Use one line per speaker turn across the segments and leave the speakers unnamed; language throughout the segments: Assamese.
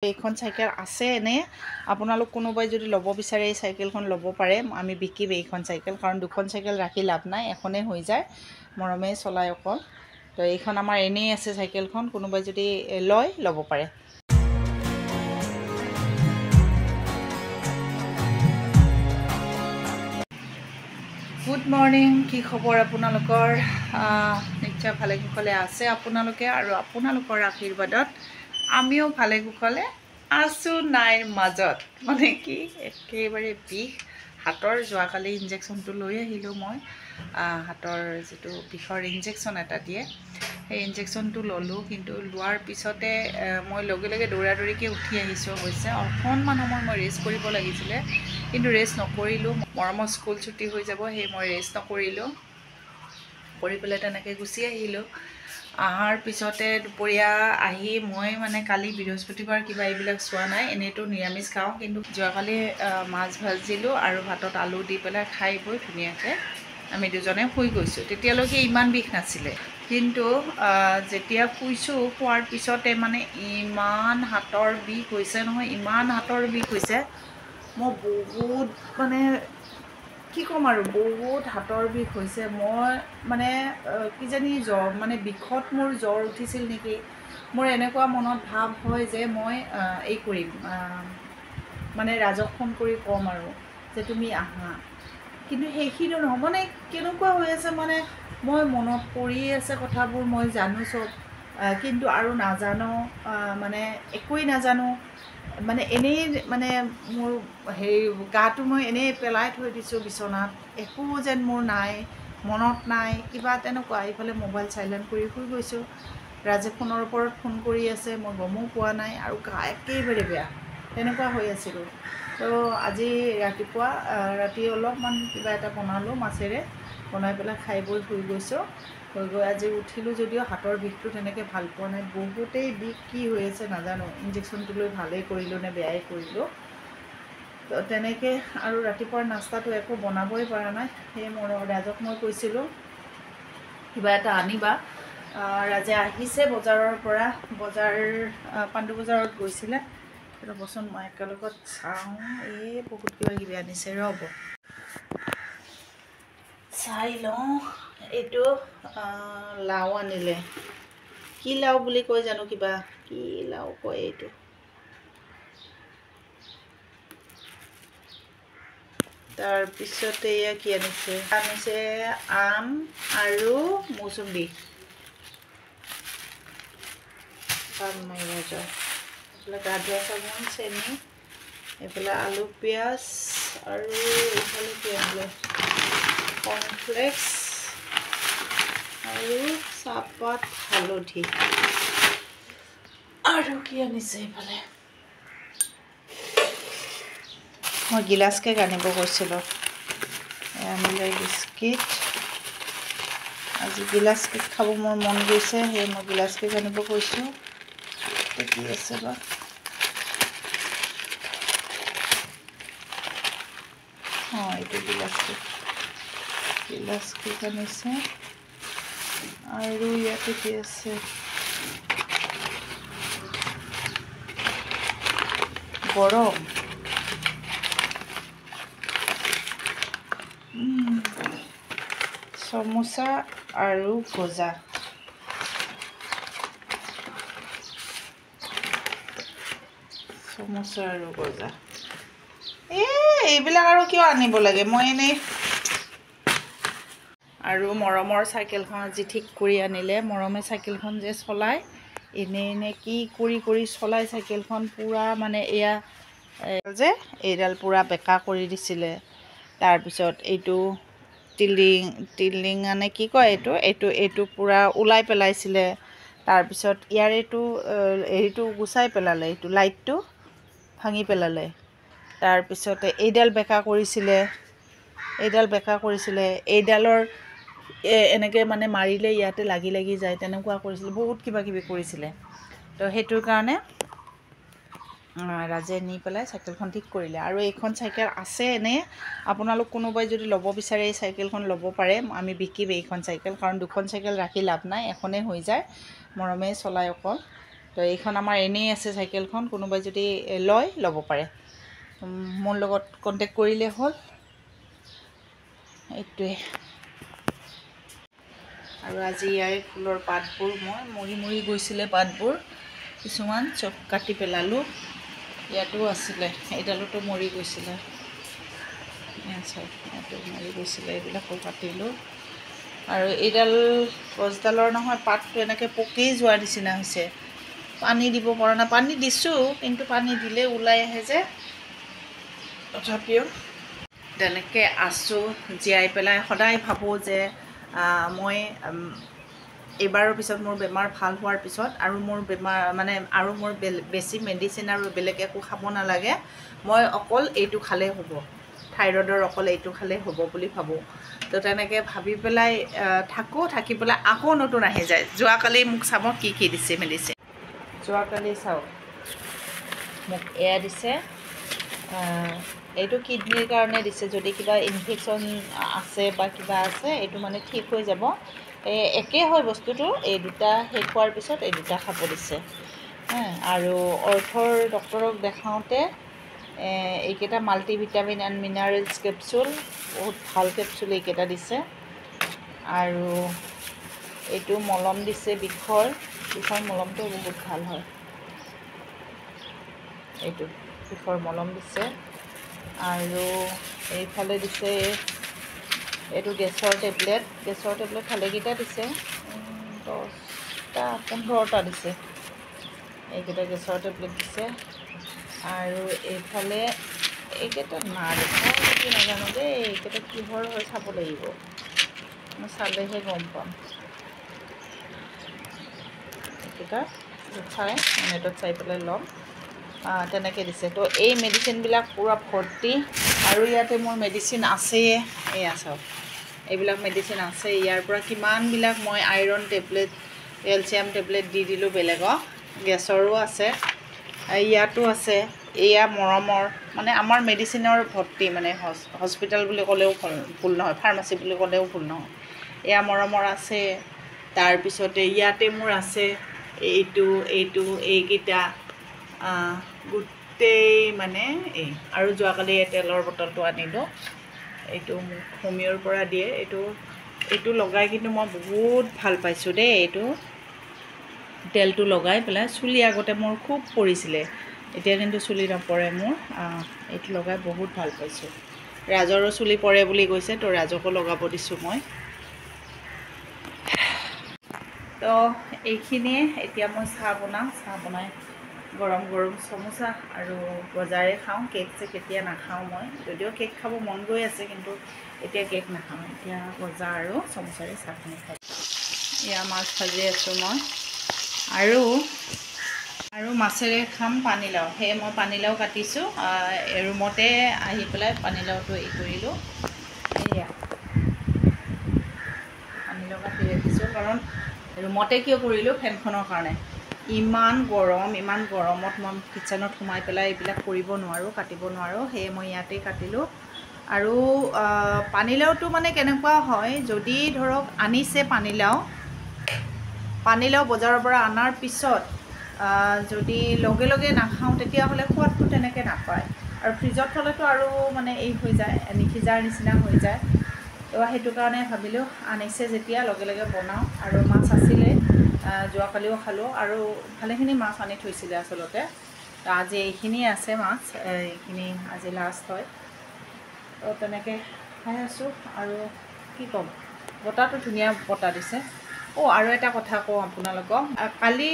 এইখন চাইকেল আছে এনে আপোনালোক কোনোবাই যদি ল'ব বিচাৰে এই চাইকেলখন ল'ব পাৰে আমি বিকিম এইখন চাইকেল কাৰণ দুখন চাইকেল ৰাখি লাভ নাই এখনে হৈ যায় মৰমে চলাই অকল তো এইখন আমাৰ এনেই আছে চাইকেলখন কোনোবাই যদি লয় ল'ব পাৰে গুড মৰ্নিং কি খবৰ আপোনালোকৰ নিশ্চয় ভালে কুশলে আছে আপোনালোকে আৰু আপোনালোকৰ আশীৰ্বাদত আমিও ভালে কুশলে আছো নাইৰ মাজত মানে কি একেবাৰে বিষ হাতৰ যোৱাকালি ইনজেকশ্যনটো লৈ আহিলোঁ মই হাতৰ যিটো বিষৰ ইনজেকশ্যন এটা দিয়ে সেই ইনজেকশ্যনটো ল'লোঁ কিন্তু লোৱাৰ পিছতে মই লগে লগে দৌৰাদৌৰিকৈ উঠি আহিছোঁ অৱশ্যে অকণমান সময় মই ৰেষ্ট কৰিব লাগিছিলে কিন্তু ৰেষ্ট নকৰিলোঁ মৰমৰ স্কুল ছুটি হৈ যাব সেই মই ৰেষ্ট নকৰিলোঁ কৰি পেলাই তেনেকৈ গুচি আহিলোঁ আহাৰ পিছতে দুপৰীয়া আহি মই মানে কালি বৃহস্পতিবাৰ কিবা এইবিলাক চোৱা নাই এনেইতো নিৰামিষ খাওঁ কিন্তু যোৱাকালি মাছ ভাজিলোঁ আৰু ভাতত আলু দি পেলাই খাই বৈ ধুনীয়াকৈ আমি দুজনে শুই গৈছোঁ তেতিয়ালৈকে ইমান বিষ নাছিলে কিন্তু যেতিয়া শুইছোঁ শোৱাৰ পিছতে মানে ইমান হাতৰ বিষ হৈছে নহয় ইমান হাতৰ বিষ হৈছে মই বহুত মানে কি ক'ম আৰু বহুত হাতৰ বিষ হৈছে মই মানে কিজানি জ্বৰ মানে বিষত মোৰ জ্বৰ উঠিছিল নেকি মোৰ এনেকুৱা মনত ভাৱ হয় যে মই এই কৰিম মানে ৰাজক ফোন কৰি ক'ম আৰু যে তুমি আহা কিন্তু সেইখিনি নহয় মানে কেনেকুৱা হৈ আছে মানে মই মনত পৰি আছে কথাবোৰ মই জানো চব কিন্তু আৰু নাজানো মানে একোৱেই নাজানো মানে এনেই মানে মোৰ হেৰি গাটো মই এনেই পেলাই থৈ দিছোঁ বিচনাত একো যেন মোৰ নাই মনত নাই কিবা তেনেকুৱা এইফালে মোবাইল চাইলেণ্ট কৰি শুই গৈছোঁ ৰাজে ফোনৰ ওপৰত ফোন কৰি আছে মই গমো পোৱা নাই আৰু গা একেবাৰে বেয়া তেনেকুৱা হৈ আছিলোঁ তো আজি ৰাতিপুৱা ৰাতি অলপমান কিবা এটা বনালোঁ মাছেৰে বনাই পেলাই খাই বৈ শুই গৈছোঁ হৈ গৈ আজি উঠিলোঁ যদিও হাতৰ বিষটো তেনেকৈ ভাল পোৱা নাই বহুতেই বিষ কি হৈ আছে নাজানো ইনজেকশ্যনটো লৈ ভালেই কৰিলোঁ নে বেয়াই কৰিলোঁ তো তেনেকৈ আৰু ৰাতিপুৱাৰ নাস্তাটো একো বনাবই পৰা নাই সেয়ে মোৰ ৰাজক মই কৈছিলোঁ কিবা এটা আনিবা ৰাজে আহিছে বজাৰৰ পৰা বজাৰ পাণ্ডু বজাৰত গৈছিলে ৰ'বচোন মই একেলগত চাওঁ এই বহুত কিবা কিবি আনিছে ৰ'ব চাই লওঁ এইটো লাও আনিলে কি লাও বুলি কয় জানো কিবা কি লাও কয় এইটো তাৰপিছতে এয়া কি আনিছে আম আৰু মৌচুমী এইফালে গাজৰ চাবোন চেনি এইফালে আলু পিঁয়াজ আৰু এইফালে কি আনিলে কৰ্ণফ্লেক্স আৰু চাহপাত হালধি আৰু কি আনিছে এইফালে মই গিলাচ কেক আনিব কৈছিলোঁ আনিলে বিস্কিট আজি গিলাচ কেক খাব মোৰ মন গৈছে সেয়ে মই গিলাচ কেক আনিব কৈছোঁ কি আছে বা এইটো গিলাচ কেক আনিছে আৰু ইয়াতে কি আছে গৰম সমোসা আৰু গজা এইবিলাক আৰু কিয় আনিব লাগে মই এনেই আৰু মৰমৰ চাইকেলখন আজি ঠিক কৰি আনিলে মৰমে চাইকেলখন যে চলায় এনে কি কৰি চলাই চাইকেলখন পূৰা মানে এয়া যে এইডাল পূৰা বেকা কৰি দিছিলে তাৰপিছত এইটো টিলিং মানে কি কয় এইটো পূৰা ওলাই পেলাইছিলে তাৰপিছত ইয়াৰ হেৰিটো গুচাই পেলালে এইটো লাইটটো ভাঙি পেলালে তাৰপিছতে এইডাল বেকা কৰিছিলে এইডালৰ এনেকৈ মানে মাৰিলে ইয়াতে লাগি যায় তেনেকুৱা কৰিছিলে বহুত কিবা কিবি কৰিছিলে তো সেইটোৰ কাৰণে ৰাজে নি পেলাই চাইকেলখন ঠিক কৰিলে আৰু এইখন চাইকেল আছে এনে আপোনালোক কোনোবাই যদি ল'ব বিচাৰে এই চাইকেলখন ল'ব পাৰে আমি বিকিম এইখন চাইকেল কাৰণ দুখন চাইকেল ৰাখি লাভ নাই এখনে হৈ যায় মৰমে চলাই অকল তো তো এইখন আমাৰ এনেই আছে চাইকেলখন, কোনোবাই যদি লয় ল'ব পাৰে, মোৰ লগত কণ্টেক্ট কৰিলে হ'ল। এইটোৱে। আৰু আজি ইয়াৰে ফুলৰ পাতবোৰ মই মৰি মৰি গৈছিলে, পাতবোৰ কিছুমান চব কাটি পেলালোঁ। ইয়াতো আছিলে, এইডালতো মৰি গৈছিলে, ইয়াতো মৰি গৈছিলে, এইবিলাকো কাটিলোঁ। আৰু এইডাল গছডালৰ নহয় পাতটো এনেকৈ পকিয়েই যোৱাৰ নিচিনা হৈছে, পানী দিব পৰা নাই। পানী দিছোঁ, কিন্তু পানী দিলে ওলাই আহে যে, তথাপিও তেনেকৈ আছোঁ জীয়াই পেলাই। সদায় ভাবোঁ যে মই এইবাৰৰ পিছত মোৰ বেমাৰ ভাল হোৱাৰ পিছত আৰু মোৰ বেমাৰ মানে আৰু মোৰ বেছি মেডিচিন আৰু বেলেগ একো খাব নালাগে, মই অকল এইটো খালেই হ'ব, থাইৰয়ডৰ অকল এইটো খালেই হ'ব বুলি ভাবোঁ। তো তেনেকৈ ভাবি পেলাই থাকি পেলাই আকৌ নতুন আহি যায়। যোৱাকালি মোক চাব কি কি দিছে মেডিচিন। যোৱাকালি চাওক মোক এয়া দিছে, এইটো কিডনীৰ কাৰণে দিছে। যদি কিবা ইনফেকশ্যন আছে বা কিবা আছে, এইটো মানে ঠিক হৈ যাব। একেই হয় বস্তুটো, এই দুটা শেষ হোৱাৰ পিছত এই দুটা খাব দিছে। আৰু অৰ্থৰ ডক্টৰক দেখাওঁতে এইকেইটা মাল্টিভিটামিন এণ্ড মিনাৰেলছ কেপচুল, বহুত ভাল কেপচুল এইকেইটা দিছে। আৰু এইটো মলম দিছে, বিষৰ মলমটো বহুত ভাল হয়। এইটো বিষৰ মলম দিছে। আৰু এইফালে দিছে এইটো গেছৰ টেবলেট ভালেকেইটা দিছে, 10টা 15টা দিছে। এইকেইটা গেছৰ টেবলেট দিছে। আৰু এইফালে এইকেইটা নাৰিকল কি নাজানো দেই, এইকেইটা কিহৰ হয় চাব লাগিব, মই চালেহে গম পাম। এইকেইটা চাই নেটত চাই পেলাই ল'ম। তেনেকৈ দিছে। তো এই মেডিচিনবিলাক পূৰা ভৰ্তি। আৰু ইয়াতে মোৰ মেডিচিন আছেই, এয়া চাওক, এইবিলাক মেডিচিন আছে। ইয়াৰ পৰা কিমানবিলাক মই আইৰণ টেবলেট, কেলছিয়াম টেবলেট দি দিলোঁ বেলেগক। গেছৰো আছে, ইয়াতো আছে। এয়া মৰমৰ, মানে আমাৰ মেডিচিনৰ ভৰ্তি, মানে হস্পিটেল বুলি ক'লেও ভুল নহয়, ফাৰ্মাচী বুলি ক'লেও ভুল নহয়। এয়া মৰমৰ আছে। তাৰপিছতে ইয়াতে মোৰ আছে এইটো এইকেইটা গোটেই মানে এই। আৰু যোৱাকালি এই তেলৰ বটলটো আনিলোঁ, এইটো মোক হোমিঅ'ৰ পৰা দিয়ে। এইটো লগাই কিন্তু মই বহুত ভাল পাইছোঁ দেই। এইটো তেলটো লগাই পেলাই চুলি আগতে মোৰ খুব পৰিছিলে, এতিয়া কিন্তু চুলি নপৰে মোৰ। এইটো লগাই বহুত ভাল পাইছোঁ। ৰাজৰো চুলি পৰে বুলি কৈছে, তো ৰাজকো লগাব দিছোঁ মই। তো এইখিনিয়ে। এতিয়া মই চাহ বনাই গৰম চমোচা আৰু গজাৰে খাওঁ। কেক চেক এতিয়া নাখাওঁ মই, যদিও কেক খাব মন গৈ আছে, কিন্তু এতিয়া কেক নাখাওঁ। এতিয়া গজা আৰু চমোচাৰে চাহখিনি খাওঁ। এয়া মাছ ভাজি আছোঁ মই, আৰু মাছেৰে খাম পানীলাও। সেয়ে মই পানীলাও কাটিছোঁ, ৰুমতে আহি পেলাই পানীলাওটো কৰিলোঁ। এয়া পানীলাও কাটি ৰাখিছোঁ, কাৰণ ৰুমতে কিয় কৰিলোঁ, ফেনখনৰ কাৰণে। ইমান গৰমত মই কিটচেনত সোমাই পেলাই এইবিলাক কৰিব নোৱাৰোঁ, কাটিব নোৱাৰোঁ। সেয়ে মই ইয়াতেই কাটিলোঁ। আৰু পানীলাওটো মানে কেনেকুৱা হয়, যদি ধৰক আনিছে পানীলাও বজাৰৰ পৰা অনাৰ পিছত যদি লগে লগে নাখাওঁ, তেতিয়াহ'লে সোৱাদটো তেনেকৈ নাপায়। আৰু ফ্ৰিজত থ'লেতো আৰু মানে হৈ যায়, নিসিজাৰ নিচিনা হৈ যায়। তো সেইটো কাৰণে ভাবিলোঁ আনিছে যেতিয়া লগে লগে বনাওঁ। আৰু মাছ আছিলে, যোৱাকালিও খালোঁ, আৰু ভালেখিনি মাছ আনি থৈছিলে আচলতে। তো আজি এইখিনি আছে মাছ, এইখিনি আজি লাষ্ট হয়। তো তেনেকৈ খাই আছোঁ। আৰু কি ক'ম, বতাহটো ধুনীয়া বতাহ দিছে। আৰু এটা কথা কওঁ আপোনালোকক, কালি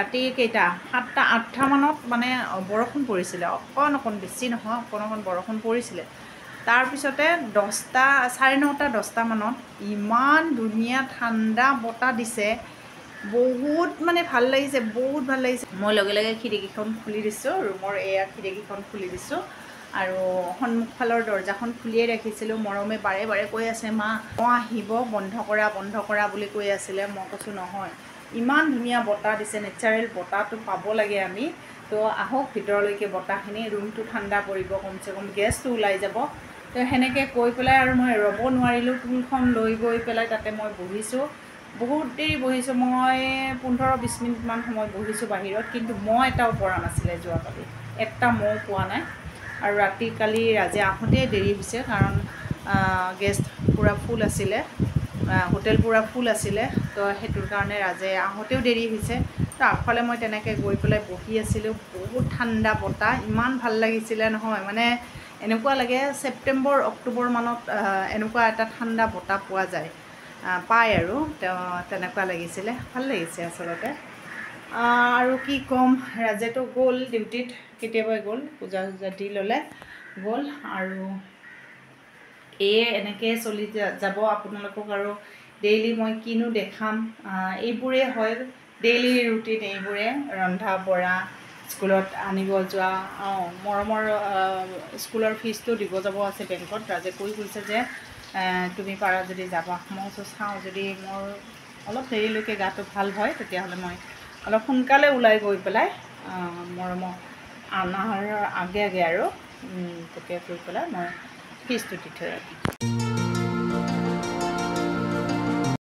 ৰাতি কেইটা 7টা 8টা মানত মানে বৰষুণ পৰিছিলে, অকণ বেছি নহয়, অকণ বৰষুণ পৰিছিলে। তাৰপিছতে 10টা 9:30 10টা মানত ইমান ধুনীয়া ঠাণ্ডা বতাহ দিছে, বহুত মানে ভাল লাগিছে, বহুত ভাল লাগিছে। মই লগে লগে খিৰিকীখন খুলি দিছোঁ, ৰুমৰ এয়া খিৰিকীখন খুলি দিছোঁ। আৰু সন্মুখফালৰ দৰ্জাখন খুলিয়ে ৰাখিছিলোঁ। মৰমে বাৰে বাৰে কৈ আছে, মা আহিব, বন্ধ কৰা বুলি কৈ আছিলে। মই কৈছোঁ নহয়, ইমান ধুনীয়া বতাহ দিছে, নেচাৰেল বতাহটো পাব লাগে আমি। তো আহক ভিতৰলৈকে বতাহখিনি, ৰুমটো ঠাণ্ডা পৰিব, কমচে কম গেছটো ওলাই যাব। তো সেনেকৈ কৈ পেলাই আৰু মই ৰ'ব নোৱাৰিলোঁ, টুলখন লৈ গৈ পেলাই তাতে মই বহিছোঁ। বহুত দেৰি বহিছোঁ মই 15-20 মিনিটমান সময় বহিছোঁ বাহিৰত কিন্তু মহ এটাও পৰা নাছিলে যোৱাকালি এটা মহ পোৱা নাই আৰু ৰাতি কালি আজি আহোঁতেই দেৰি হৈছে কাৰণ গেষ্ট পূৰা ফুল আছিলে হোটেল পূৰা ফুল আছিলে তো সেইটোৰ কাৰণে আজি আহোঁতেও দেৰি হৈছে তো আগফালে মই তেনেকৈ গৈ পেলাই বহি আছিলোঁ বহুত ঠাণ্ডা বতাহ ইমান ভাল লাগিছিলে নহয় মানে এনেকুৱা লাগে ছেপ্টেম্বৰ অক্টোবৰ মানত এনেকুৱা এটা ঠাণ্ডা বতাহ পোৱা যায় পায় আৰু তেনেকুৱা লাগিছিলে ভাল লাগিছে আচলতে আৰু কি ক'ম ৰাজেতো গ'ল ডিউটিত কেতিয়াবাই গ'ল পূজা চূজা দি ল'লে গ'ল আৰু এনেকৈ চলি যাব আপোনালোকক আৰু ডেইলি মই কিনো দেখাম এইবোৰেই হয় ডেইলি ৰুটিন এইবোৰে ৰন্ধা বঢ়া স্কুলত আনিব যোৱা মৰমৰ স্কুলৰ ফিজটো দিব যাব আছে বেংকত ৰাজে কৈ কৈছে যে তুমি পাৰা যদি যাবা মই চাওঁ যদি মোৰ অলপ দেৰিলৈকে গাটো ভাল হয় তেতিয়াহ'লে মই অলপ সোনকালে ওলাই গৈ পেলাই মৰমক আনাৰ আগে আৰু তেতিয়া গৈ পেলাই মই ফিজটো দি থৈ আহিম